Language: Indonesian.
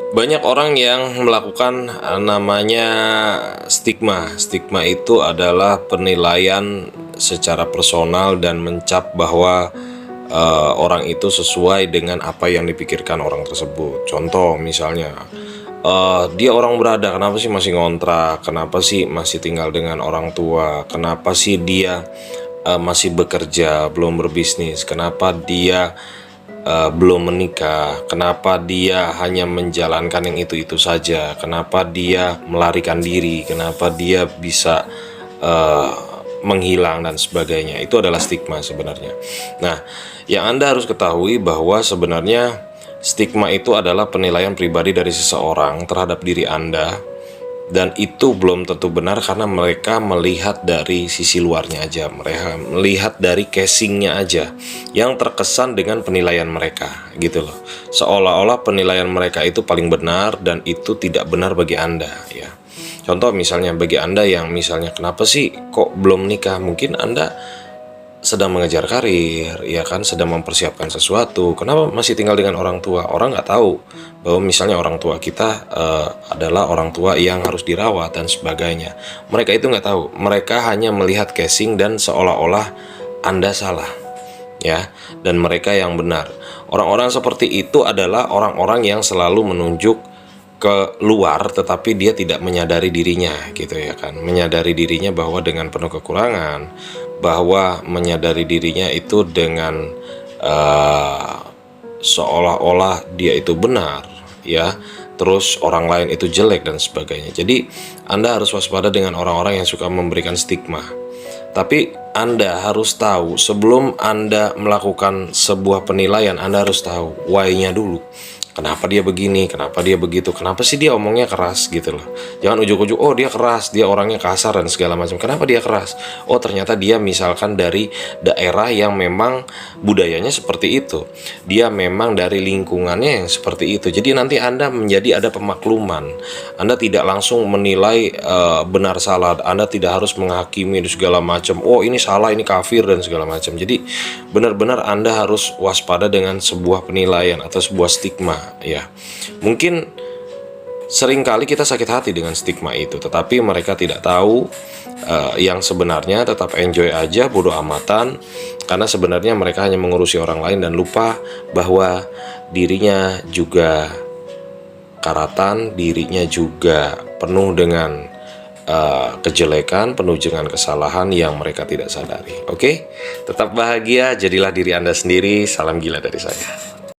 Banyak orang yang melakukan namanya stigma. Stigma itu adalah penilaian secara personal dan mencap bahwa orang itu sesuai dengan apa yang dipikirkan orang tersebut. Contoh misalnya, dia orang berada, kenapa sih masih ngontrak? Kenapa sih masih tinggal dengan orang tua? Kenapa sih dia masih bekerja, belum berbisnis? Kenapa dia belum menikah? Kenapa dia hanya menjalankan yang itu-itu saja? Kenapa dia melarikan diri? Kenapa dia bisa menghilang dan sebagainya? Itu adalah stigma sebenarnya. Nah, yang Anda harus ketahui bahwa sebenarnya stigma itu adalah penilaian pribadi dari seseorang terhadap diri Anda, dan itu belum tentu benar karena mereka melihat dari sisi luarnya aja, mereka melihat dari casingnya aja yang terkesan dengan penilaian mereka gitu loh, seolah-olah penilaian mereka itu paling benar dan itu tidak benar bagi Anda ya. Contoh misalnya bagi Anda yang misalnya, kenapa sih kok belum nikah? Mungkin Anda sedang mengejar karir, ya kan, sedang mempersiapkan sesuatu. Kenapa masih tinggal dengan orang tua? Orang nggak tahu bahwa misalnya orang tua kita adalah orang tua yang harus dirawat dan sebagainya. Mereka itu nggak tahu. Mereka hanya melihat casing dan seolah-olah Anda salah, ya, dan mereka yang benar. Orang-orang seperti itu adalah orang-orang yang selalu menunjuk ke luar tetapi dia tidak menyadari dirinya gitu ya kan, menyadari dirinya bahwa dengan penuh kekurangan, bahwa menyadari dirinya itu dengan seolah-olah dia itu benar ya, terus orang lain itu jelek dan sebagainya. Jadi Anda harus waspada dengan orang-orang yang suka memberikan stigma. Tapi Anda harus tahu, sebelum Anda melakukan sebuah penilaian, Anda harus tahu why-nya dulu. Kenapa dia begini, kenapa dia begitu, kenapa sih dia omongnya keras gitu loh. Jangan ujuk-ujuk, oh dia keras, dia orangnya kasar dan segala macam. Kenapa dia keras? Oh ternyata dia misalkan dari daerah yang memang budayanya seperti itu. Dia memang dari lingkungannya yang seperti itu. Jadi nanti Anda menjadi ada pemakluman. Anda tidak langsung menilai benar salah. Anda tidak harus menghakimi dan segala macam. Oh ini salah, ini kafir dan segala macam. Jadi benar-benar Anda harus waspada dengan sebuah penilaian atau sebuah stigma. Ya, mungkin seringkali kita sakit hati dengan stigma itu, tetapi mereka tidak tahu yang sebenarnya. Tetap enjoy aja, bodoh amatan, karena sebenarnya mereka hanya mengurusi orang lain dan lupa bahwa dirinya juga karatan, dirinya juga penuh dengan kejelekan, penuh dengan kesalahan yang mereka tidak sadari. Oke, tetap bahagia, jadilah diri Anda sendiri. Salam gila dari saya.